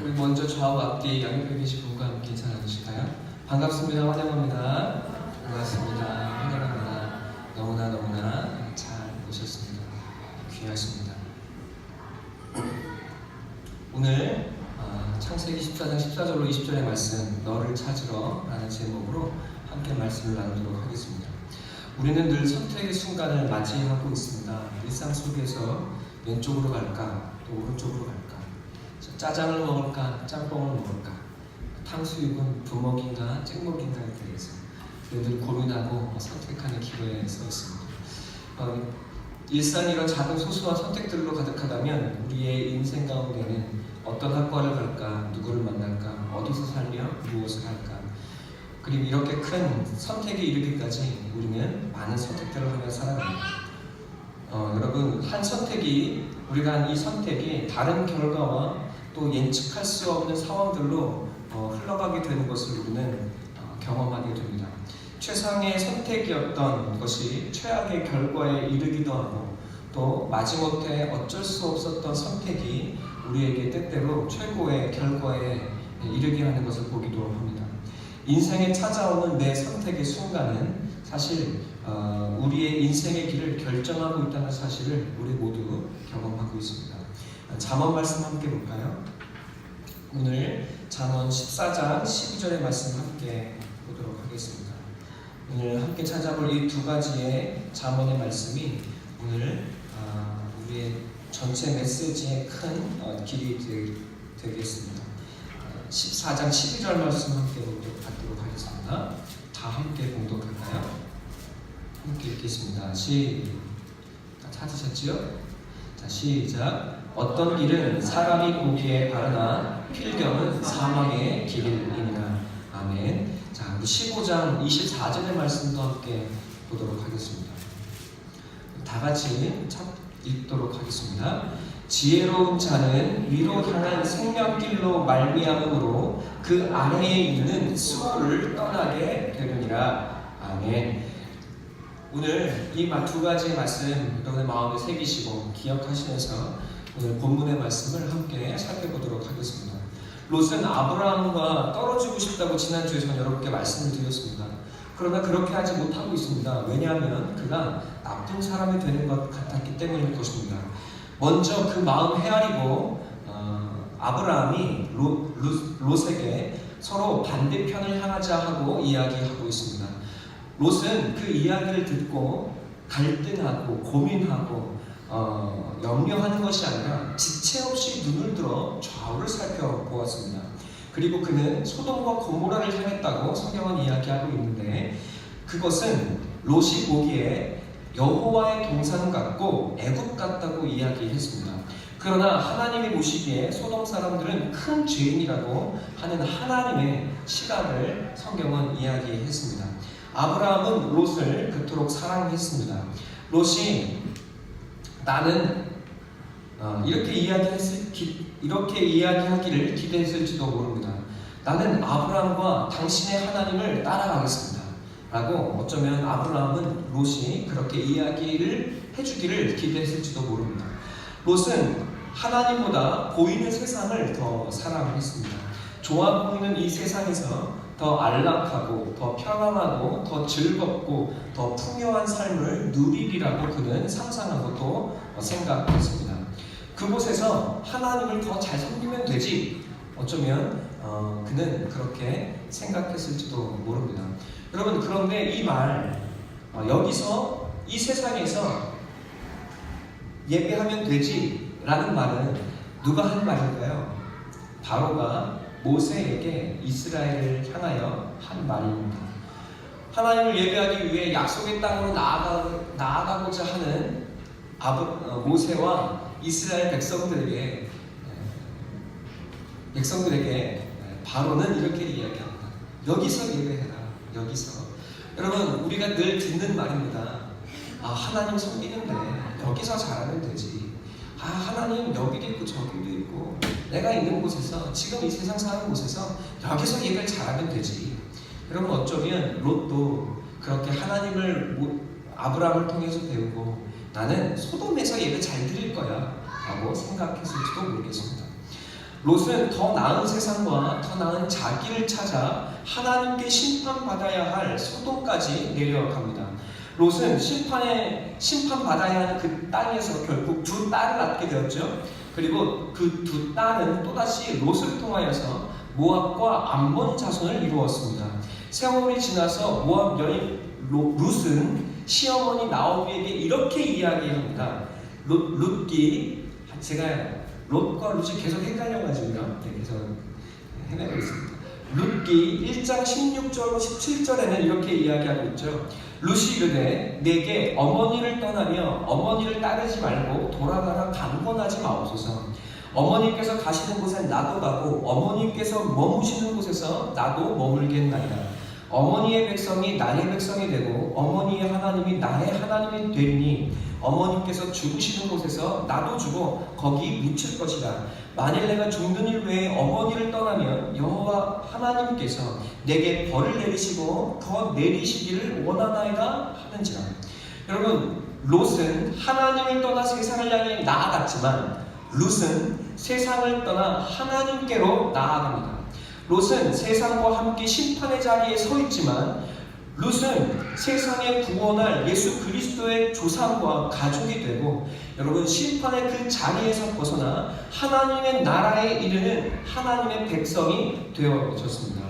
우리 먼저 좌우 앞뒤 양옆에 계신 분과 함께 인사 나누실까요? 반갑습니다. 환영합니다. 반갑습니다. 환영합니다. 너무나 잘 오셨습니다. 귀하십니다. 오늘 창세기 14장 14절로 20절의 말씀 너를 찾으러 라는 제목으로 함께 말씀을 나누도록 하겠습니다. 우리는 늘 선택의 순간을 맞이하고 있습니다. 일상 속에서 왼쪽으로 갈까 또 오른쪽으로 갈까, 짜장을 먹을까 짬뽕을 먹을까, 탕수육은 부먹인가 찍먹인가에 대해서 늘 고민하고 선택하는 기로에 서 있습니다. 일상이 이런 작은 소소한 선택들로 가득하다면 우리의 인생 가운데는 어떤 학과를 갈까, 누구를 만날까, 어디서 살며 무엇을 할까, 그리고 이렇게 큰 선택에 이르기까지 우리는 많은 선택들을 하며 살아갑니다. 여러분, 한 선택이 우리가 한 이 선택이 다른 결과와 또 예측할 수 없는 상황들로 흘러가게 되는 것을 우리는 경험하게 됩니다. 최상의 선택이었던 것이 최악의 결과에 이르기도 하고, 또 마지못해 어쩔 수 없었던 선택이 우리에게 때때로 최고의 결과에 이르게 하는 것을 보기도 합니다. 인생에 찾아오는 내 선택의 순간은 사실 우리의 인생의 길을 결정하고 있다는 사실을 우리 모두 경험하고 있습니다. 잠언 말씀 함께 볼까요? 오늘 잠언 14장 12절의 말씀 함께 보도록 하겠습니다. 오늘 함께 찾아볼 이 두 가지의 잠언의 말씀이 오늘 우리의 전체 메시지의 큰 길이 되겠습니다. 14장 12절 말씀 함께 받도록 하겠습니다. 다 함께 봉독할까요? 함께 읽겠습니다. 찾으셨지요? 자, 시작. 어떤 길은 사람이 보기에 바르나 필경은 사망의 길이니라. 아멘. 자, 우리 15장 24절의 말씀도 함께 보도록 하겠습니다. 다 같이 읽도록 하겠습니다. 지혜로운 자는 위로 향한 생명길로 말미암음으로 그 아래에 있는 수고를 떠나게 되느니라. 아멘. 오늘 이 두 가지의 말씀 여러분의 마음에 새기시고 기억하시면서 오늘 본문의 말씀을 함께 살펴보도록 하겠습니다. 롯은 아브라함과 떨어지고 싶다고 지난주에 저는 여러분께 말씀을 드렸습니다. 그러나 그렇게 하지 못하고 있습니다. 왜냐하면 그가 나쁜 사람이 되는 것 같았기 때문일 것입니다. 먼저 그 마음 헤아리고 아브라함이 롯에게 서로 반대편을 향하자 하고 이야기하고 있습니다. 롯은 그 이야기를 듣고 갈등하고 고민하고 염려하는 것이 아니라 지체 없이 눈을 들어 좌우를 살펴보았습니다. 그리고 그는 소돔과 고모라를 향했다고 성경은 이야기하고 있는데, 그것은 롯이 보기에 여호와의 동산 같고 애굽 같다고 이야기했습니다. 그러나 하나님이 보시기에 소돔 사람들은 큰 죄인이라고 하는 하나님의 시각을 성경은 이야기했습니다. 아브라함은 롯을 그토록 사랑했습니다. 롯이 나는 이렇게 이야기하기를 기대했을지도 모릅니다. 나는 아브라함과 당신의 하나님을 따라가겠습니다 라고 어쩌면 아브라함은 롯이 그렇게 이야기를 해주기를 기대했을지도 모릅니다. 롯은 하나님보다 보이는 세상을 더 사랑했습니다. 좋아 보이는 이 세상에서 더 안락하고 더 편안하고 더 즐겁고 더 풍요한 삶을 누리리라고 그는 상상하고 또 생각했습니다. 그곳에서 하나님을 더 잘 섬기면 되지, 어쩌면 그는 그렇게 생각했을지도 모릅니다. 여러분, 그런데 이 말, 여기서 이 세상에서 예배하면 되지 라는 말은 누가 한 말일까요? 바로가 모세에게 이스라엘을 향하여 한 말입니다. 하나님을 예배하기 위해 약속의 땅으로 나아가고자 하는 모세와 이스라엘 백성들에게 바로는 이렇게 이야기합니다. 여기서 예배해라. 여기서. 여러분, 우리가 늘 듣는 말입니다. 하나님 섬기는데 여기서 잘하면 되지. 하나님 여기도 있고 저기도 있고, 내가 있는 곳에서, 지금 이 세상 사는 곳에서 여기서 예배를 잘하면 되지. 여러분, 어쩌면 롯도 그렇게 하나님을 아브라함을 통해서 배우고 나는 소돔에서 예배 잘 드릴 거야 라고 생각했을지도 모르겠습니다. 롯은 더 나은 세상과 더 나은 자기를 찾아 하나님께 심판받아야 할 소돔까지 내려갑니다. 롯은 심판받아야 하는 그 땅에서 결국 두 딸을 낳게 되었죠. 그리고 그 두 딸은 또다시 롯을 통하여서 모압과 암몬 자손을 이루었습니다. 세월이 지나서 모압 여인 룻은 시어머니 나오미에게 이렇게 이야기합니다. 제가 롯과 룻이 계속 헷갈려가지고요. 계속 헤매고 있습니다. 룻기 1장 16절 17절에는 이렇게 이야기하고 있죠. 룻이 이르되 내게 어머니를 떠나며 어머니를 따르지 말고 돌아가라 강권하지 마옵소서. 어머니께서 가시는 곳엔 나도 가고 어머니께서 머무시는 곳에서 나도 머물겠나이다. 어머니의 백성이 나의 백성이 되고 어머니의 하나님이 나의 하나님이 되리니 어머니께서 죽으시는 곳에서 나도 죽어 거기 묻힐 것이다. 만일 내가 죽는 일 외에 어머니를 떠나면 여호와 하나님께서 내게 벌을 내리시고 더 내리시기를 원하나이다 하는지라. 여러분, 롯은 하나님을 떠나 세상을 향해 나아갔지만 룻은 세상을 떠나 하나님께로 나아갑니다. 롯은 세상과 함께 심판의 자리에 서 있지만 룻은 세상에 구원할 예수 그리스도의 조상과 가족이 되고, 여러분, 심판의 그 자리에서 벗어나 하나님의 나라에 이르는 하나님의 백성이 되어졌습니다.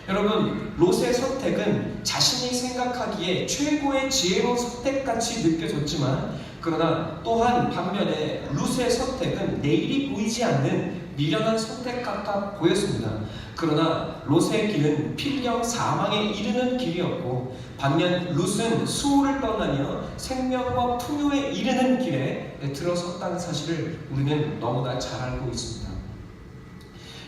여러분, 롯의 선택은 자신이 생각하기에 최고의 지혜로운 선택같이 느껴졌지만, 그러나 또한 반면에 룻의 선택은 내일이 보이지 않는 미련한 선택 같아 보였습니다. 그러나 롯의 길은 필경 사망에 이르는 길이었고, 반면 룻은 수호를 떠나며 생명과 풍요에 이르는 길에 들어섰다는 사실을 우리는 너무나 잘 알고 있습니다.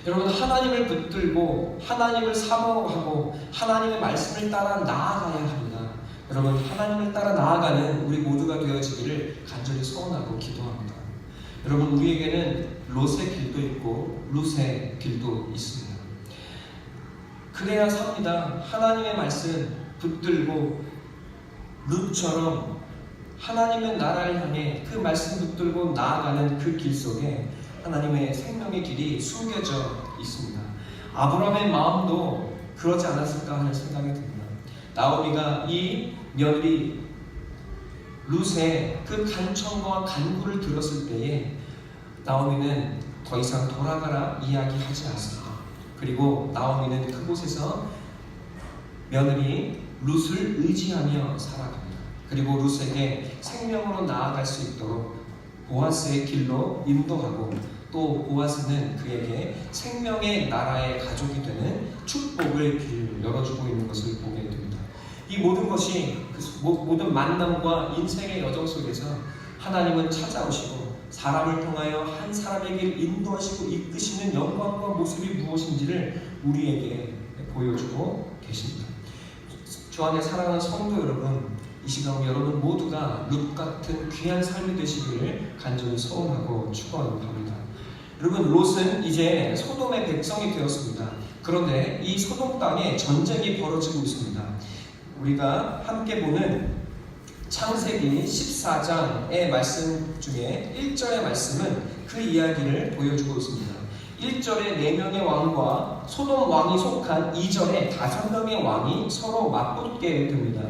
여러분, 하나님을 붙들고 하나님을 사모하고 하나님의 말씀을 따라 나아가야 합니다. 여러분, 하나님을 따라 나아가는 우리 모두가 되어지기를 간절히 소원하고 기도합니다. 여러분, 우리에게는 롯의 길도 있고 룻의 길도 있습니다. 그래야 삽니다. 하나님의 말씀 붙들고 룻처럼 하나님의 나라를 향해 그 말씀 붙들고 나아가는 그 길 속에 하나님의 생명의 길이 숨겨져 있습니다. 아브라함의 마음도 그러지 않았을까 하는 생각이 듭니다. 나오미가 이 며느리 룻의 그 간청과 간구를 들었을 때에 나오미는 더 이상 돌아가라 이야기하지 않습니다. 그리고 나오미는 그곳에서 며느리 룻을 의지하며 살아갑니다. 그리고 룻에게 생명으로 나아갈 수 있도록 보아스의 길로 인도하고, 또 보아스는 그에게 생명의 나라의 가족이 되는 축복의 길을 열어주고 있는 것을 보게 됩니다. 이 모든 것이 모든 만남과 인생의 여정 속에서 하나님은 찾아오시고 사람을 통하여 한 사람에게 인도하시고 이끄시는 영광과 모습이 무엇인지를 우리에게 보여주고 계십니다. 주 안에 사랑하는 성도 여러분, 이 시간 여러분 모두가 룻 같은 귀한 삶이 되시기를 간절히 소원하고 축원합니다. 여러분, 롯은 이제 소돔의 백성이 되었습니다. 그런데 이 소돔 땅에 전쟁이 벌어지고 있습니다. 우리가 함께 보는 창세기 14장의 말씀 중에 1절의 말씀은 그 이야기를 보여주고 있습니다. 1절에 4명의 왕과 소돔 왕이 속한 2절에 5명의 왕이 서로 맞붙게 됩니다.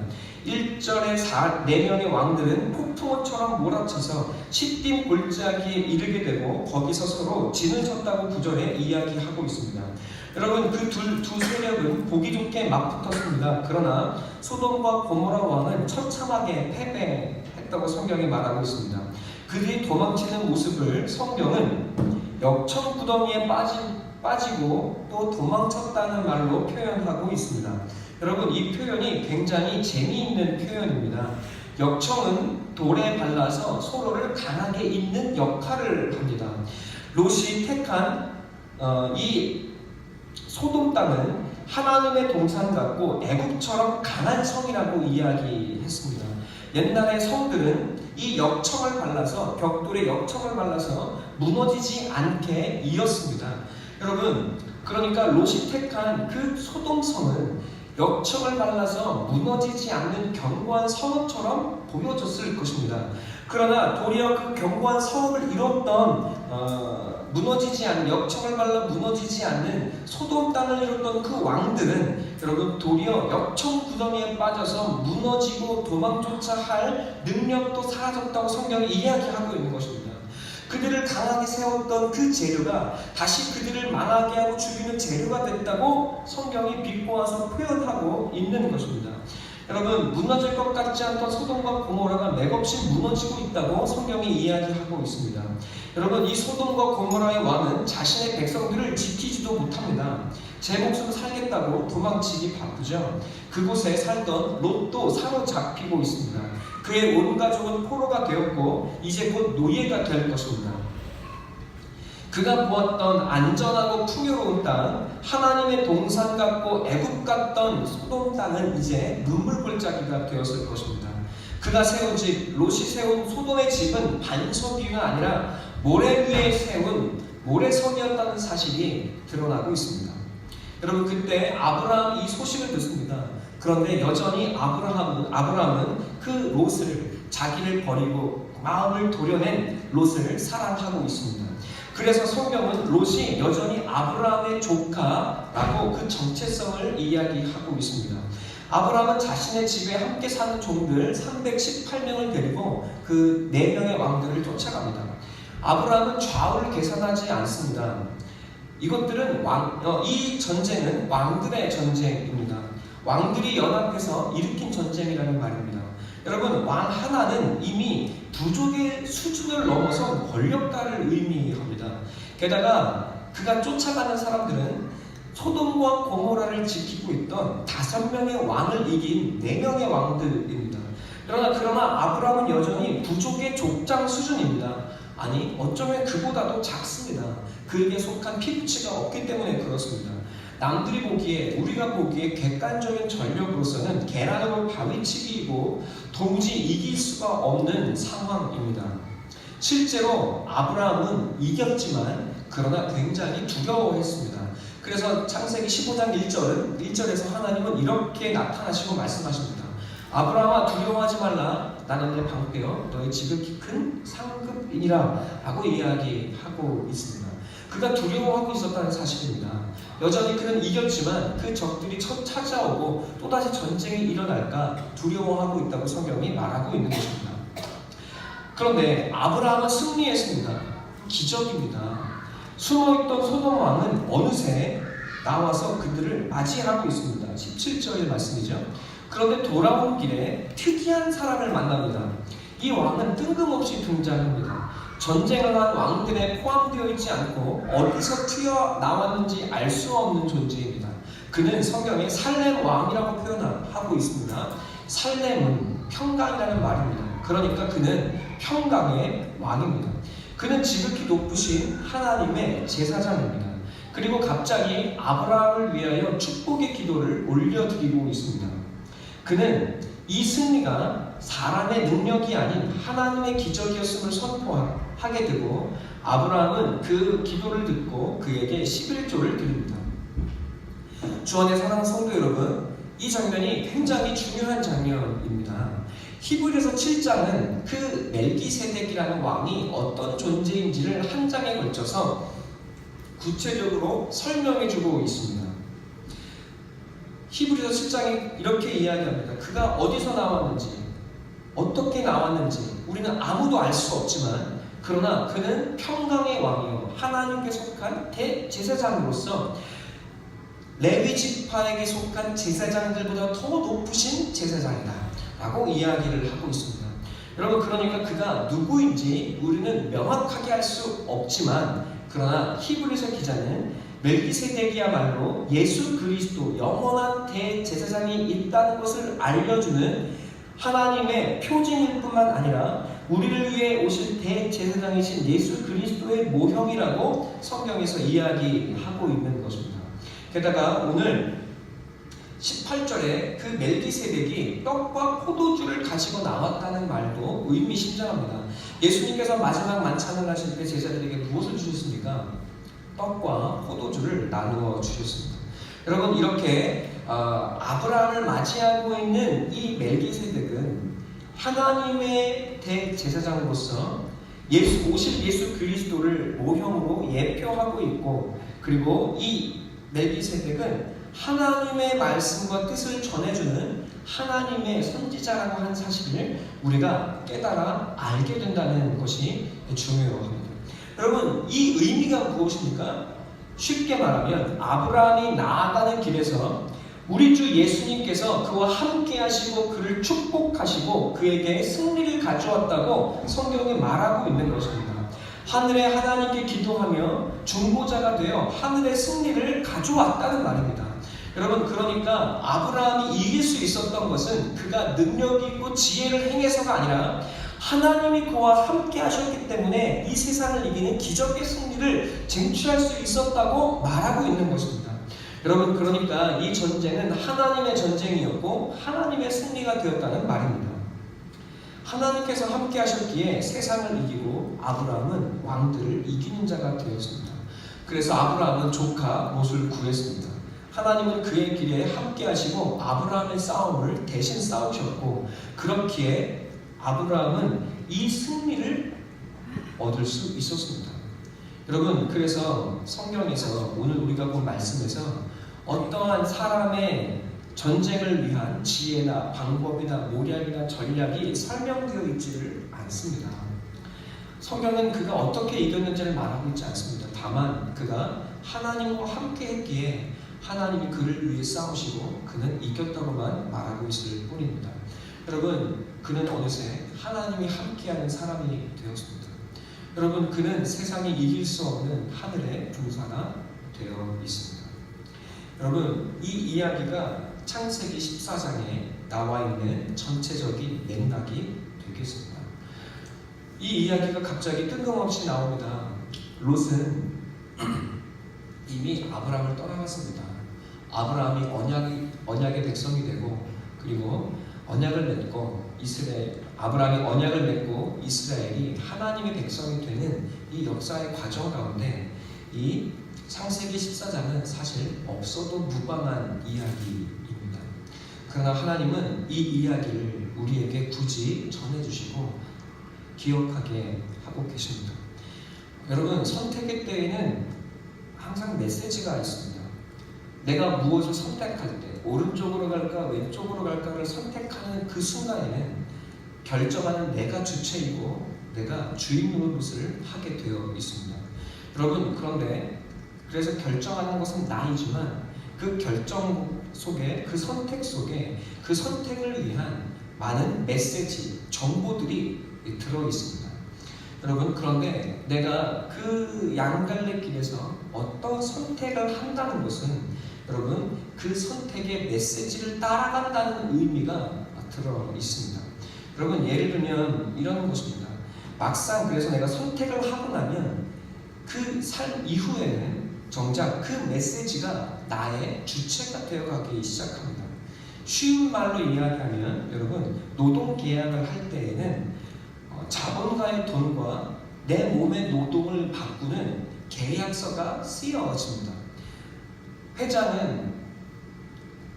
1절에 4명의 왕들은 폭풍우처럼 몰아쳐서 시딤 골짜기에 이르게 되고 거기서 서로 진을 쳤다고 9절에 이야기하고 있습니다. 여러분, 그 두 세력은 보기 좋게 맞붙었습니다. 그러나 소돔과 고모라 왕은 처참하게 패배했다고 성경이 말하고 있습니다. 그들이 도망치는 모습을 성경은 역청구덩이에 빠지고 또 도망쳤다는 말로 표현하고 있습니다. 여러분, 이 표현이 굉장히 재미있는 표현입니다. 역청은 돌에 발라서 서로를 강하게 잇는 역할을 합니다. 롯이 택한 이 소돔 땅은 하나님의 동산 같고 애국처럼 강한 성이라고 이야기했습니다. 옛날의 성들은 이 역청을 발라서, 벽돌에 역청을 발라서 무너지지 않게 이었습니다. 여러분, 그러니까 롯이 택한 그 소돔성은 역청을 발라서 무너지지 않는 견고한 성읍처럼 보여졌을 것입니다. 그러나 도리어 그 견고한 성읍을 이뤘던 무너지지 않는, 역청을 발라 무너지지 않는 소돔 땅을 이뤘던 그 왕들은 여러분 도리어 역청 구덩이에 빠져서 무너지고 도망조차 할 능력도 사라졌다고 성경이 이야기하고 있는 것입니다. 그들을 강하게 세웠던 그 재료가 다시 그들을 망하게 하고 죽이는 재료가 됐다고 성경이 비꼬아서 표현하고 있는 것입니다. 여러분, 무너질 것 같지 않던 소돔과 고모라가 맥없이 무너지고 있다고 성경이 이야기하고 있습니다. 여러분, 이 소돔과 고모라의 왕은 자신의 백성들을 지키지도 못합니다. 제 목숨 살겠다고 도망치기 바쁘죠. 그곳에 살던 롯도 사로잡히고 있습니다. 그의 온 가족은 포로가 되었고 이제 곧 노예가 될 것입니다. 그가 보았던 안전하고 풍요로운 땅, 하나님의 동산 같고 애굽 같던 소돔 땅은 이제 눈물골짜기가 되었을 것입니다. 그가 세운 집, 롯이 세운 소돔의 집은 반석위가 아니라 모래 위에 세운 모래성이었다는 사실이 드러나고 있습니다. 여러분, 그때 아브라함이 이 소식을 듣습니다. 그런데 여전히 아브라함은 그 롯을, 자기를 버리고 마음을 도려낸 롯을 사랑하고 있습니다. 그래서 성경은 롯이 여전히 아브라함의 조카라고 그 정체성을 이야기하고 있습니다. 아브라함은 자신의 집에 함께 사는 종들 318명을 데리고 그 4명의 왕들을 쫓아갑니다. 아브라함은 좌우를 계산하지 않습니다. 이것들은 이 전쟁은 왕들의 전쟁입니다. 왕들이 연합해서 일으킨 전쟁이라는 말입니다. 여러분, 왕 하나는 이미 부족의 수준을 넘어선 권력가를 의미합니다. 게다가 그가 쫓아가는 사람들은 소돔과 고모라를 지키고 있던 5명의 왕을 이긴 4명의 왕들입니다. 그러나 아브라함은 여전히 부족의 족장 수준입니다. 아니, 어쩌면 그보다도 작습니다. 그에게 속한 피부치가 없기 때문에 그렇습니다. 남들이 보기에, 우리가 보기에 객관적인 전력으로서는 계란으로 바위치기이고 도무지 이길 수가 없는 상황입니다. 실제로 아브라함은 이겼지만 그러나 굉장히 두려워했습니다. 그래서 창세기 15장 1절에서 하나님은 이렇게 나타나시고 말씀하십니다. 아브라함아, 두려워하지 말라. 나는 내 방패여 너의 지극히 큰 상급이니라 라고 이야기하고 있습니다. 그가 두려워하고 있었다는 사실입니다. 여전히 그는 이겼지만 그 적들이 찾아오고 또다시 전쟁이 일어날까 두려워하고 있다고 성경이 말하고 있는 것입니다. 그런데 아브라함은 승리했습니다. 기적입니다. 숨어있던 소돔 왕은 어느새 나와서 그들을 맞이하고 있습니다. 17절의 말씀이죠. 그런데 돌아온 길에 특이한 사람을 만납니다. 이 왕은 뜬금없이 등장합니다. 전쟁을 한 왕들에 포함되어 있지 않고 어디서 튀어나왔는지 알 수 없는 존재입니다. 그는 성경에 살렘 왕이라고 표현하고 있습니다. 살렘은 평강이라는 말입니다. 그러니까 그는 평강의 왕입니다. 그는 지극히 높으신 하나님의 제사장입니다. 그리고 갑자기 아브라함을 위하여 축복의 기도를 올려드리고 있습니다. 그는 이 승리가 사람의 능력이 아닌 하나님의 기적이었음을 선포하게 되고 아브라함은 그 기도를 듣고 그에게 11조를 드립니다. 주 안에 사랑하는 성도 여러분, 이 장면이 굉장히 중요한 장면입니다. 히브리서 7장은 그 멜기세덱이라는 왕이 어떤 존재인지를 한 장에 걸쳐서 구체적으로 설명해주고 있습니다. 히브리서 7장이 이렇게 이야기합니다. 그가 어디서 나왔는지, 어떻게 나왔는지 우리는 아무도 알 수 없지만 그러나 그는 평강의 왕이요 하나님께 속한 대제사장으로서 레위 지파에게 속한 제사장들보다 더 높으신 제사장이다 라고 이야기를 하고 있습니다. 여러분, 그러니까 그가 누구인지 우리는 명확하게 알 수 없지만 그러나 히브리서 기자는 멜기세덱이야말로 예수 그리스도 영원한 대제사장이 있다는 것을 알려주는 하나님의 표징일 뿐만 아니라 우리를 위해 오실 대제사장이신 예수 그리스도의 모형이라고 성경에서 이야기하고 있는 것입니다. 게다가 오늘 18절에 그 멜기세덱이 떡과 포도주를 가지고 나왔다는 말도 의미심장합니다. 예수님께서 마지막 만찬을 하실 때 제자들에게 무엇을 주셨습니까? 떡과 포도주를 나누어 주셨습니다. 여러분, 이렇게 아브라함을 맞이하고 있는 이 멜기세덱은 하나님의 대제사장으로서 오실 예수 그리스도를 모형으로 예표하고 있고, 그리고 이 멜기세덱은 하나님의 말씀과 뜻을 전해주는 하나님의 선지자라고 하는 사실을 우리가 깨달아 알게 된다는 것이 중요합니다. 여러분, 이 의미가 무엇입니까? 쉽게 말하면 아브라함이 나아가는 길에서 우리 주 예수님께서 그와 함께 하시고 그를 축복하시고 그에게 승리를 가져왔다고 성경이 말하고 있는 것입니다. 하늘의 하나님께 기도하며 중보자가 되어 하늘의 승리를 가져왔다는 말입니다. 여러분, 그러니까 아브라함이 이길 수 있었던 것은 그가 능력이 있고 지혜를 행해서가 아니라 하나님이 그와 함께 하셨기 때문에 이 세상을 이기는 기적의 승리를 쟁취할 수 있었다고 말하고 있는 것입니다. 여러분, 그러니까 이 전쟁은 하나님의 전쟁이었고 하나님의 승리가 되었다는 말입니다. 하나님께서 함께 하셨기에 세상을 이기고 아브라함은 왕들을 이기는 자가 되었습니다. 그래서 아브라함은 조카 롯을 구했습니다. 하나님은 그의 길에 함께 하시고 아브라함의 싸움을 대신 싸우셨고, 그렇기에 아브라함은 이 승리를 얻을 수 있었습니다. 여러분, 그래서 성경에서 오늘 우리가 본 말씀에서 어떠한 사람의 전쟁을 위한 지혜나 방법이나 모략이나 전략이 설명되어 있지를 않습니다. 성경은 그가 어떻게 이겼는지를 말하고 있지 않습니다. 다만 그가 하나님과 함께 했기에 하나님이 그를 위해 싸우시고 그는 이겼다고만 말하고 있을 뿐입니다. 여러분, 그는 어느새 하나님이 함께하는 사람이 되었습니다. 여러분, 그는 세상이 이길 수 없는 하늘의 군사가 되어 있습니다. 여러분, 이 이야기가 창세기 14장에 나와 있는 전체적인 맥락이 되겠습니다. 이 이야기가 갑자기 뜬금없이 나옵니다. 롯은 이미 아브라함을 떠나갔습니다. 아브라함이 언약의 백성이 되고, 그리고 언약을 맺고 아브라함이 언약을 맺고 이스라엘이 하나님의 백성이 되는 이 역사의 과정 가운데 이 창세기 14장은 사실 없어도 무방한 이야기입니다. 그러나 하나님은 이 이야기를 우리에게 굳이 전해주시고 기억하게 하고 계십니다. 여러분, 선택의 때에는 항상 메시지가 있습니다. 내가 무엇을 선택할 때 오른쪽으로 갈까 왼쪽으로 갈까를 선택하는 그 순간에는 결정하는 내가 주체이고 내가 주인 노릇을 하게 되어 있습니다. 여러분, 그래서 결정하는 것은 나이지만 그 결정 속에, 그 선택 속에 그 선택을 위한 많은 메시지, 정보들이 들어 있습니다. 여러분, 그런데 내가 그 양갈래길에서 어떤 선택을 한다는 것은 여러분, 그 선택의 메시지를 따라간다는 의미가 들어 있습니다. 여러분, 예를 들면 이런 것입니다. 막상 그래서 내가 선택을 하고 나면 그 삶 이후에는 정작 그 메시지가 나의 주체가 되어가기 시작합니다. 쉬운 말로 이야기하면 여러분, 노동계약을 할 때에는 자본가의 돈과 내 몸의 노동을 바꾸는 계약서가 쓰여집니다. 회장은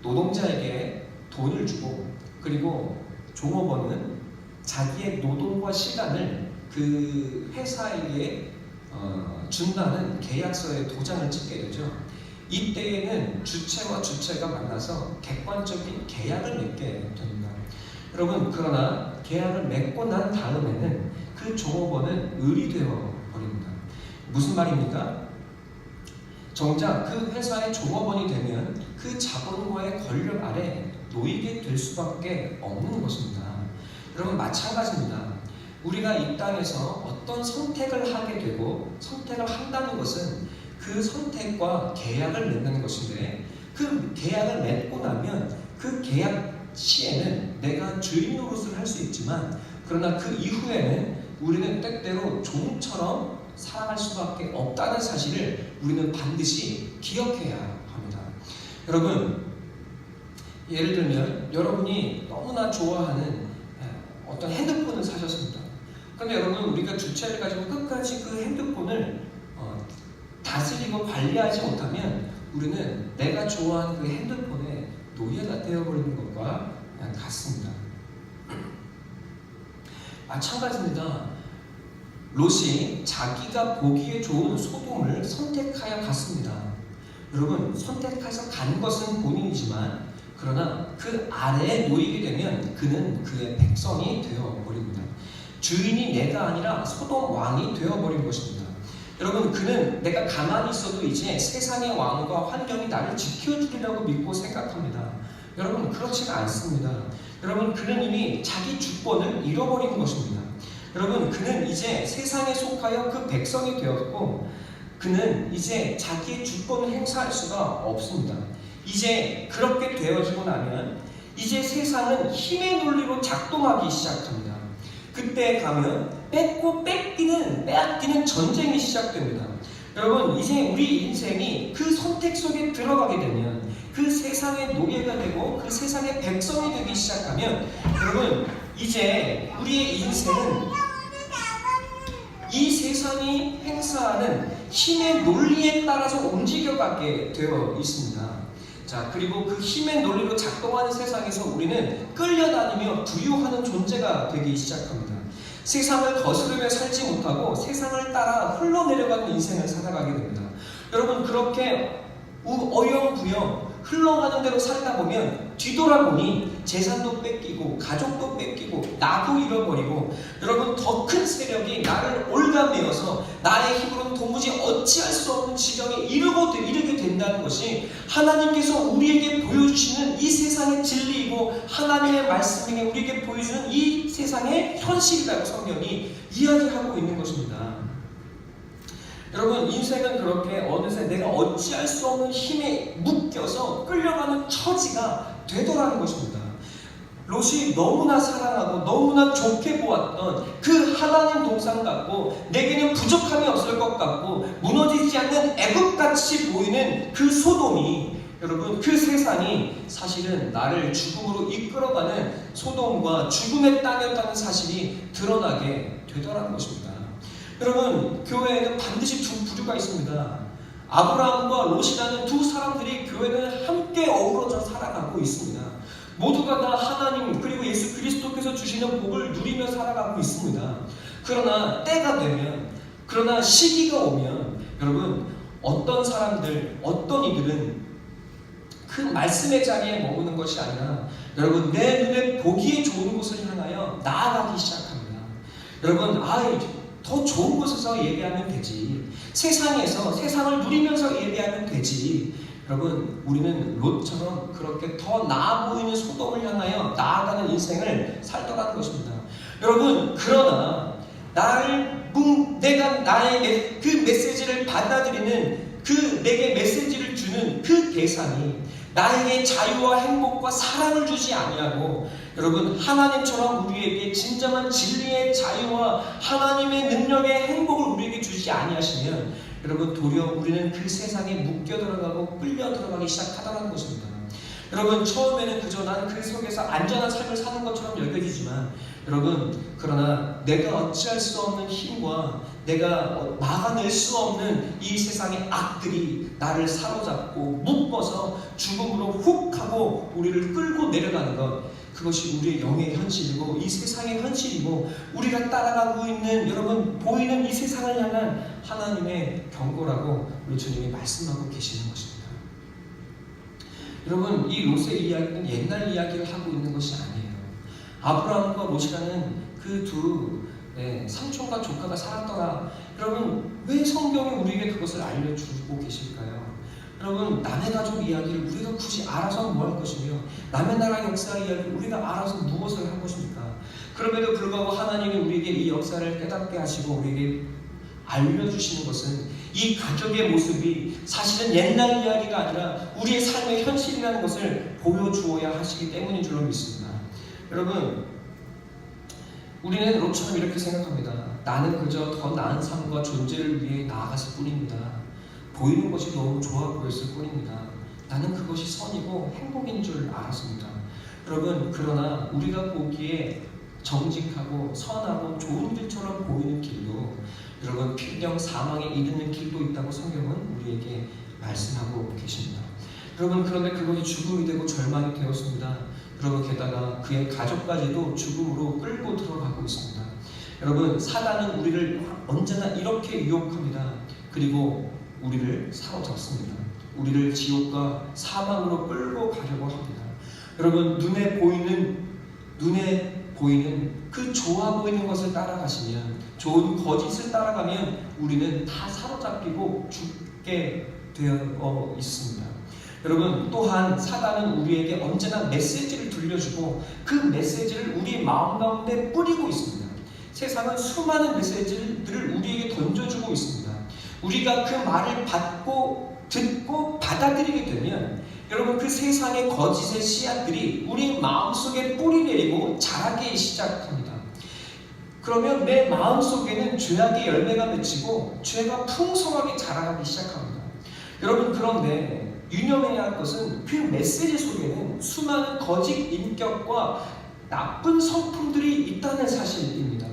노동자에게 돈을 주고, 그리고 종업원은 자기의 노동과 시간을 그 회사에게 준다는 계약서에 도장을 찍게 되죠. 이때에는 주체와 주체가 만나서 객관적인 계약을 맺게 됩니다. 여러분, 그러나 계약을 맺고 난 다음에는 그 종업원은 을이 되어 버립니다. 무슨 말입니까? 정작 그 회사의 종업원이 되면 그 자본과의 권력 아래 놓이게 될 수밖에 없는 것입니다. 여러분, 마찬가지입니다. 우리가 이 땅에서 어떤 선택을 하게 되고 선택을 한다는 것은 그 선택과 계약을 맺는 것인데, 그 계약을 맺고 나면 그 계약 시에는 내가 주인 노릇을 할 수 있지만, 그러나 그 이후에는 우리는 때때로 종처럼 살아갈 수밖에 없다는 사실을 우리는 반드시 기억해야 합니다. 여러분, 예를 들면 여러분이 너무나 좋아하는 어떤 핸드폰을 사셨습니다. 그런데 여러분, 우리가 주체를 가지고 끝까지 그 핸드폰을 다스리고 관리하지 못하면 우리는 내가 좋아하는 그 핸드폰의 노예가 되어버리는 것과 같습니다. 마찬가지입니다. 롯이 자기가 보기에 좋은 소돔을 선택하여 갔습니다. 여러분, 선택해서 간 것은 본인이지만 그러나 그 아래에 놓이게 되면 그는 그의 백성이 되어버립니다. 주인이 내가 아니라 소돔 왕이 되어버린 것입니다. 여러분, 그는 내가 가만히 있어도 이제 세상의 왕과 환경이 나를 지켜주리라고 믿고 생각합니다. 여러분, 그렇지가 않습니다. 여러분, 그는 이미 자기 주권을 잃어버린 것입니다. 여러분, 그는 이제 세상에 속하여 그 백성이 되었고 그는 이제 자기의 주권을 행사할 수가 없습니다. 이제 그렇게 되어지고 나면 이제 세상은 힘의 논리로 작동하기 시작합니다. 그때 가면 뺏고 빼앗기는 전쟁이 시작됩니다. 여러분, 이제 우리 인생이 그 선택 속에 들어가게 되면 그 세상의 노예가 되고 그 세상의 백성이 되기 시작하면 여러분, 이제 우리의 인생은 이 세상이 행사하는 힘의 논리에 따라서 움직여가게 되어 있습니다. 자, 그리고 그 힘의 논리로 작동하는 세상에서 우리는 끌려다니며 부유하는 존재가 되기 시작합니다. 세상을 거스르며 살지 못하고 세상을 따라 흘러내려가는 인생을 살아가게 됩니다. 여러분, 그렇게 어영부영 흘러가는 대로 살다 보면 뒤돌아보니 재산도 뺏기고 가족도 뺏기고 나도 잃어버리고 여러분, 더 큰 세력이 나를 올가매어서 나의 힘으로는 도무지 어찌할 수 없는 지경에 이르게 된다는 것이 하나님께서 우리에게 보여주시는 이 세상의 진리이고 하나님의 말씀이 우리에게 보여주는 이 세상의 현실이라고 성경이 이야기하고 있는 것입니다. 여러분, 인생은 그렇게 어느새 내가 어찌할 수 없는 힘에 묶여서 끌려가는 처지가 되더라는 것입니다. 롯이 너무나 사랑하고 너무나 좋게 보았던 그 하나님 동산 같고 내게는 부족함이 없을 것 같고 무너지지 않는 애국같이 보이는 그 소돔이, 여러분, 그 세상이 사실은 나를 죽음으로 이끌어가는 소돔과 죽음의 땅이었다는 사실이 드러나게 되더라는 것입니다. 여러분, 교회에는 반드시 두 부류가 있습니다. 아브라함과 롯이라는 두 사람들이 교회는 함께 어우러져 살아가고 있습니다. 모두가 다 하나님 그리고 예수 그리스도께서 주시는 복을 누리며 살아가고 있습니다. 그러나 때가 되면, 그러나 시기가 오면 여러분, 어떤 사람들, 어떤 이들은 그 말씀의 자리에 머무는 것이 아니라 여러분, 내 눈에 보기에 좋은 곳을 향하여 나아가기 시작합니다. 여러분, 더 좋은 곳에서 예배하면 되지, 세상에서 세상을 누리면서 예배하면 되지. 여러분, 우리는 롯처럼 그렇게 더 나아 보이는 소돔을 향하여 나아가는 인생을 살더라는 것입니다. 여러분, 그러나 내가 나에게 그 메시지를 받아들이는 내게 메시지를 주는 그 대상이 나에게 자유와 행복과 사랑을 주지 아니하고 여러분, 하나님처럼 우리에게 진정한 진리의 자유와 하나님의 능력의 행복을 우리에게 주지 아니하시면 여러분, 도리어 우리는 그 세상에 묶여 들어가고 끌려 들어가기 시작하다는 것입니다. 여러분, 처음에는 그저 나는 그 속에서 안전한 삶을 사는 것처럼 여겨지지만 여러분, 그러나 내가 어찌할 수 없는 힘과 내가 막아낼 수 없는 이 세상의 악들이 나를 사로잡고 묶어서 죽음으로 훅 하고 우리를 끌고 내려가는 것, 그것이 우리의 영의 현실이고 이 세상의 현실이고 우리가 따라가고 있는, 여러분, 보이는 이 세상을 향한 하나님의 경고라고 우리 주님이 말씀하고 계시는 것입니다. 여러분, 이 롯의 이야기는 옛날 이야기를 하고 있는 것이 아니에요. 아브라함과 롯이라는 그 두 삼촌과 조카가 살았더라. 여러분, 왜 성경이 우리에게 그것을 알려주고 계실까요? 여러분, 남의 가족 이야기를 우리가 굳이 알아서 뭐 할 것이며 남의 나라 역사 이야기를 우리가 알아서 무엇을 할 것입니까? 그럼에도 불구하고 하나님이 우리에게 이 역사를 깨닫게 하시고 우리에게 알려주시는 것은 이 가족의 모습이 사실은 옛날 이야기가 아니라 우리의 삶의 현실이라는 것을 보여주어야 하시기 때문인 줄로 믿습니다. 여러분, 우리는 롯처럼 이렇게 생각합니다. 나는 그저 더 나은 삶과 존재를 위해 나아갔을 뿐입니다. 보이는 것이 너무 좋아 보였을 뿐입니다. 나는 그것이 선이고 행복인 줄 알았습니다. 여러분, 그러나 우리가 보기에 정직하고 선하고 좋은 길처럼 보이는 길도 여러분, 필경 사망에 이르는 길도 있다고 성경은 우리에게 말씀하고 계십니다. 여러분, 그런데 그것이 죽음이 되고 절망이 되었습니다. 여러분, 게다가 그의 가족까지도 죽음으로 끌고 들어가고 있습니다. 여러분, 사단은 우리를 언제나 이렇게 유혹합니다. 그리고 우리를 사로잡습니다. 우리를 지옥과 사망으로 끌고 가려고 합니다. 여러분, 눈에 보이는 그 좋아 보이는 것을 따라가시면, 좋은 거짓을 따라가면 우리는 다 사로잡히고 죽게 되어 있습니다. 여러분, 또한 사단은 우리에게 언제나 메시지를 들려주고 그 메시지를 우리 마음 가운데 뿌리고 있습니다. 세상은 수많은 메시지들을 우리에게 던져주고 있습니다. 우리가 그 말을 받고 듣고 받아들이게 되면 여러분, 그 세상의 거짓의 씨앗들이 우리 마음속에 뿌리 내리고 자라기 시작합니다. 그러면 내 마음속에는 죄악의 열매가 맺히고 죄가 풍성하게 자라기 시작합니다. 여러분, 그런데 유념해야 할 것은 그 메시지 속에는 수많은 거짓 인격과 나쁜 성품들이 있다는 사실입니다.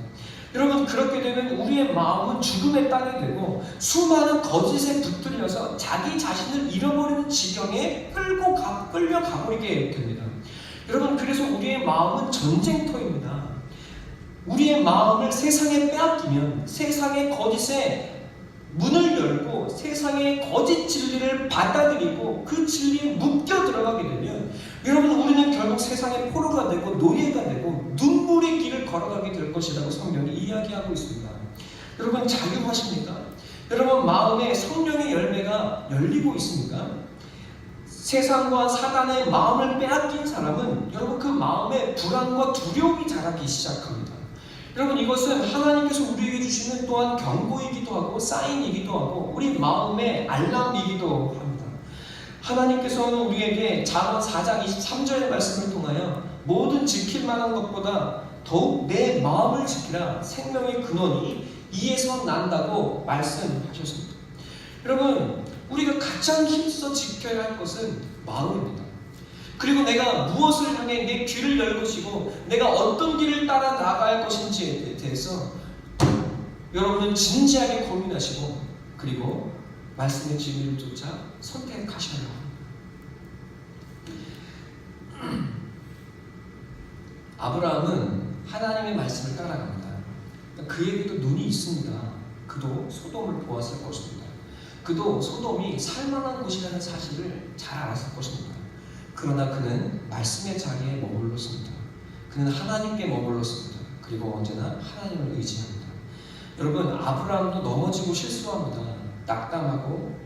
여러분, 그렇게 되면 우리의 마음은 죽음의 땅이 되고 수많은 거짓에 붙들려서 자기 자신을 잃어버리는 지경에 끌려가버리게 됩니다. 여러분, 그래서 우리의 마음은 전쟁터입니다. 우리의 마음을 세상에 빼앗기면 세상의 거짓에 문을 열고 세상의 거짓 진리를 받아들이고 그 진리에 묶여 들어가게 되면 여러분, 우리는 결국 세상의 포로가 되고 노예가 되고 눈물의 길을 걸어가게 될 것이라고 성경이 이야기하고 있습니다. 여러분, 자유하십니까? 여러분, 마음에 성령의 열매가 열리고 있습니까? 세상과 사단의 마음을 빼앗긴 사람은 여러분, 그 마음에 불안과 두려움이 자라기 시작합니다. 여러분, 이것은 하나님께서 우리에게 주시는 또한 경고이기도 하고 사인이기도 하고 우리 마음의 알람이기도 합니다. 하나님께서는 우리에게 잠언 4장 23절의 말씀을 통하여 모든 지킬 만한 것보다 더욱 내 마음을 지키라, 생명의 근원이 이에서 난다고 말씀하셨습니다. 여러분, 우리가 가장 힘써 지켜야 할 것은 마음입니다. 그리고 내가 무엇을 향해 내 귀를 열 것이고 내가 어떤 길을 따라 나아갈 것인지에 대해서 여러분은 진지하게 고민하시고 그리고 말씀의 진리를 쫓아 선택하셔야 합니다. 아브라함은 하나님의 말씀을 따라갑니다. 그에게도 눈이 있습니다. 그도 소돔을 보았을 것입니다. 그도 소돔이 살만한 곳이라는 사실을 잘 알았을 것입니다. 그러나 그는 말씀의 자리에 머물렀습니다. 그는 하나님께 머물렀습니다. 그리고 언제나 하나님을 의지합니다. 여러분, 아브라함도 넘어지고 실수합니다. 낙담하고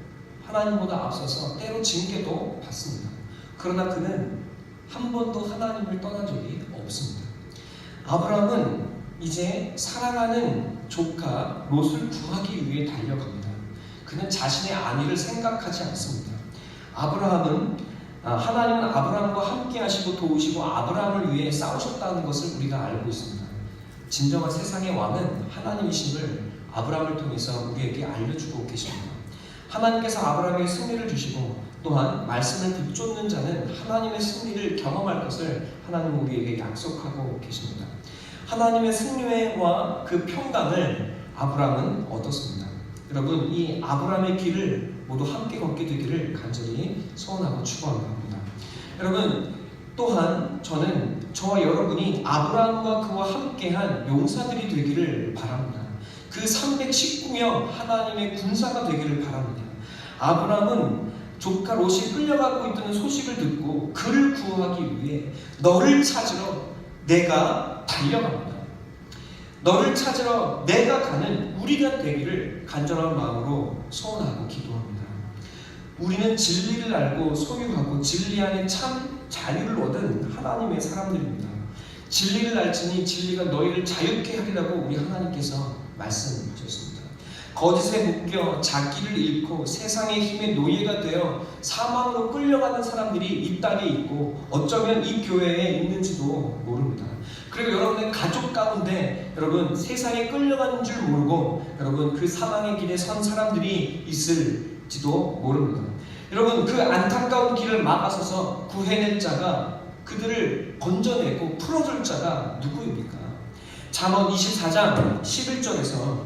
하나님보다 앞서서 때로 징계도 받습니다. 그러나 그는 한 번도 하나님을 떠난 적이 없습니다. 아브라함은 이제 사랑하는 조카 롯을 구하기 위해 달려갑니다. 그는 자신의 안위를 생각하지 않습니다. 하나님은 아브라함과 함께 하시고 도우시고 아브라함을 위해 싸우셨다는 것을 우리가 알고 있습니다. 진정한 세상의 왕은 하나님이심을 아브라함을 통해서 우리에게 알려주고 계십니다. 하나님께서 아브라함에게 승리를 주시고 또한 말씀을 붙쫓는 자는 하나님의 승리를 경험할 것을 하나님은 우리에게 약속하고 계십니다. 하나님의 승리와 그 평강을 아브라함은 얻었습니다. 여러분, 이 아브라함의 길을 모두 함께 걷게 되기를 간절히 소원하고 축원합니다. 여러분, 또한 저와 여러분이 아브라함과 그와 함께한 용사들이 되기를 바랍니다. 그 319명 하나님의 군사가 되기를 바랍니다. 아브라함은 조카 롯이 끌려가고 있다는 소식을 듣고 그를 구하기 위해 너를 찾으러 내가 달려갑니다. 너를 찾으러 내가 가는 우리가 되기를 간절한 마음으로 소원하고 기도합니다. 우리는 진리를 알고 소유하고 진리 안에 참 자유를 얻은 하나님의 사람들입니다. 진리를 알지니 진리가 너희를 자유케 하리라고 우리 하나님께서 말씀하셨습니다. 거짓에 묶여 자기를 잃고 세상의 힘의 노예가 되어 사망으로 끌려가는 사람들이 이 땅에 있고 어쩌면 이 교회에 있는지도 모릅니다. 그리고 여러분의 가족 가운데 여러분 세상에 끌려가는 줄 모르고 여러분 그 사망의 길에 선 사람들이 있을지도 모릅니다. 여러분, 그 안타까운 길을 막아서서 구해낼 자가, 그들을 건져내고 풀어줄 자가 누구입니까? 잠언 24장 11절에서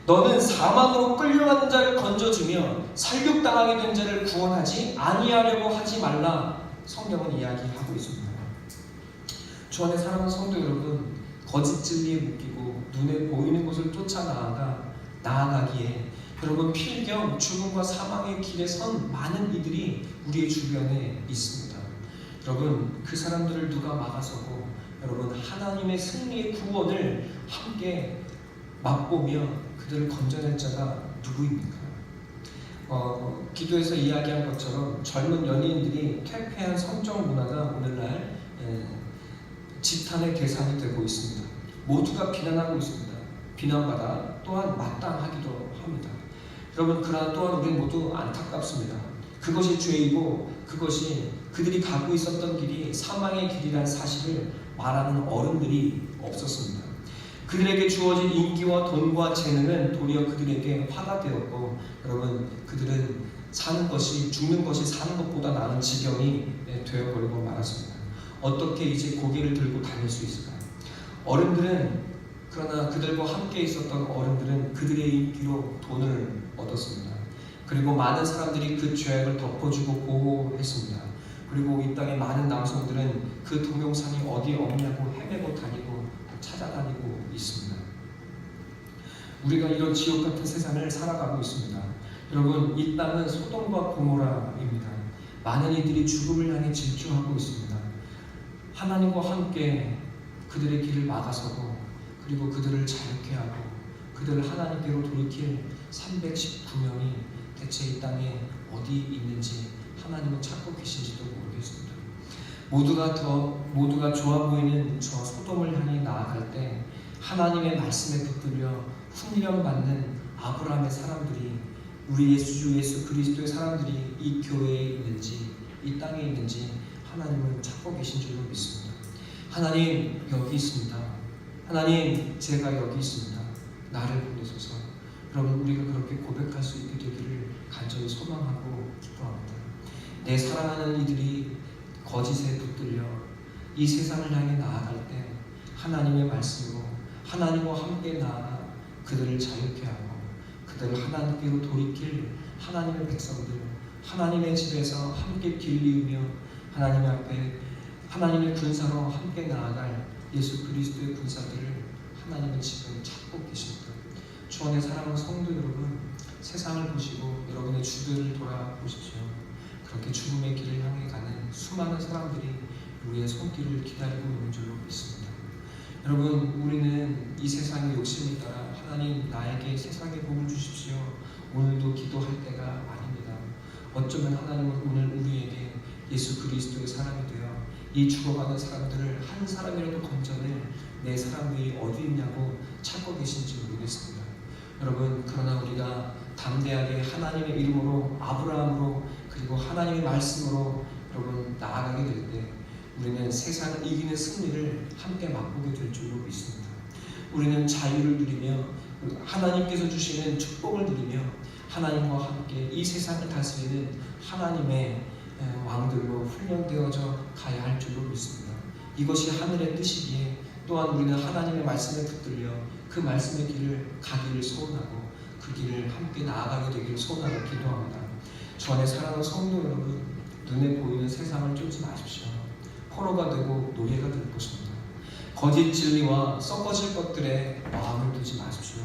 너는 사망으로 끌려가는 자를 건져주며 살육당하게 된 자를 구원하지 아니하려고 하지 말라, 성경은 이야기하고 있습니다. 주 안에 사랑하는 성도 여러분, 거짓 진리에 묶이고 눈에 보이는 것을 쫓아 나아가기에 여러분 필경 죽음과 사망의 길에 선 많은 이들이 우리의 주변에 있습니다. 여러분 그 사람들을 누가 막아서고 여러분 하나님의 승리의 구원을 함께 맛보며 그들을 건져낼 자가 누구입니까? 기도에서 이야기한 것처럼 젊은 연예인들이 퇴폐한 성적 문화가 오늘날 지탄의 대상이 되고 있습니다. 모두가 비난하고 있습니다. 비난받아 또한 마땅하기도 합니다. 여러분 그러나 또한 우리는 모두 안타깝습니다. 그것이 죄이고 그것이 그들이 가고 있었던 길이 사망의 길이라는 사실을 말하는 어른들이 없었습니다. 그들에게 주어진 인기와 돈과 재능은 도리어 그들에게 화가 되었고 여러분 그들은 사는 것이 죽는 것이 사는 것보다 나은 지경이 되어버리고 말았습니다. 어떻게 이제 고개를 들고 다닐 수 있을까요? 그러나 그들과 함께 있었던 어른들은 그들의 인기로 돈을 얻었습니다. 그리고 많은 사람들이 그 죄악을 덮어주고 보호했습니다. 그리고 이 땅의 많은 남성들은 그 동영상이 어디에 없냐고 헤매고 다니고 찾아다니고 있습니다. 우리가 이런 지옥 같은 세상을 살아가고 있습니다. 여러분 이 땅은 소돔과 고모라입니다. 많은 이들이 죽음을 향해 질주하고 있습니다. 하나님과 함께 그들의 길을 막아서고 그리고 그들을 자유케 하고 그들을 하나님께로 돌이킬 319명이 대체 이 땅에 어디 있는지 하나님은 찾고 계신지도 모르겠습니다. 모두가 좋아 보이는 저 소돔을 향해 나아갈 때 하나님의 말씀에 붙들려 훈련받는 아브라함의 사람들이 우리 예수 그리스도의 사람들이 이 교회에 있는지 이 땅에 있는지 하나님은 찾고 계신 줄로 믿습니다. 하나님 여기 있습니다. 하나님 제가 여기 있습니다. 나를 보내소서. 여러분 우리가 그렇게 고백할 수 있게 되기를 간절히 소망하고 기도합니다. 내 사랑하는 이들이 거짓에 붙들려 이 세상을 향해 나아갈 때 하나님의 말씀으로 하나님과 함께 나아가 그들을 자유케 하고 그들을 하나님께로 돌이킬 하나님의 백성들 하나님의 집에서 함께 길리우며 하나님 앞에 하나님의 군사로 함께 나아갈 예수 그리스도의 군사들을 하나님은 지금 찾고 계십니다. 주 안에 사랑하는 성도 여러분, 세상을 보시고 여러분의 주변을 돌아보십시오. 그렇게 죽음의 길을 향해 가는 수많은 사람들이 우리의 손길을 기다리고 있는 줄로 믿습니다. 여러분 우리는 이 세상의 욕심을 따라 하나님 나에게 세상의 복을 주십시오 오늘도 기도할 때가 아닙니다. 어쩌면 하나님은 오늘 우리에게 예수 그리스도의 사람이 되어 이 죽어가는 사람들을 한 사람이라도 건져낼 내 사람들이 어디 있냐고 찾고 계신지 모르겠습니다. 여러분 그러나 우리가 담대하게 하나님의 이름으로 아브라함으로 그리고 하나님의 말씀으로 여러분 나아가게 될 때 우리는 세상을 이기는 승리를 함께 맛보게 될 줄로 믿습니다. 우리는 자유를 누리며 하나님께서 주시는 축복을 누리며 하나님과 함께 이 세상을 다스리는 하나님의 왕들로 훈련되어져 가야 할 줄로 믿습니다. 이것이 하늘의 뜻이기에 또한 우리는 하나님의 말씀에 붙들려 그 말씀의 길을 가기를 소원하고 그 길을 함께 나아가게 되기를 소원하고 기도합니다. 주 안에 사랑하는 성도 여러분, 눈에 보이는 세상을 쫓지 마십시오. 포로가 되고 노예가 될 것입니다. 거짓 진리와 썩어질 것들에 마음을 두지 마십시오.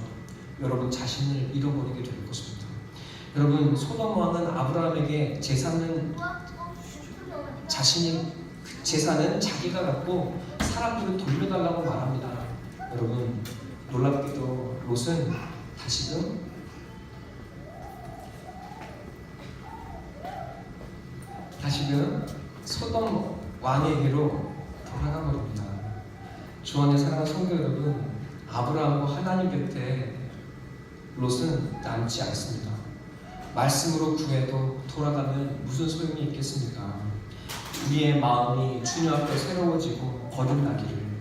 여러분 자신을 잃어버리게 될 것입니다. 여러분 소돔 왕은 아브라함에게 재산은 자기가 갖고 사람들을 돌려달라고 말합니다. 여러분 놀랍게도 롯은 다시금 소돔 왕에게로 돌아가 버립니다. 주 안에 사랑하는 성도 여러분, 아브라함과 하나님 곁에 롯은 남지 않습니다. 말씀으로 구해도 돌아가면 무슨 소용이 있겠습니까? 우리의 마음이 주님 앞에 새로워지고 거듭나기를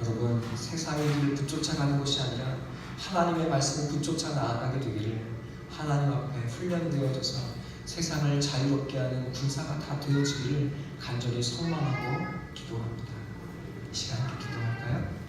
여러분 세상의 길을 붙쫓아가는 것이 아니라 하나님의 말씀을 붙쫓아 나아가게 되기를 하나님 앞에 훈련되어져서 세상을 자유롭게 하는 군사가 다 되어지기를 간절히 소망하고 기도합니다. 이 시간 함께 기도할까요?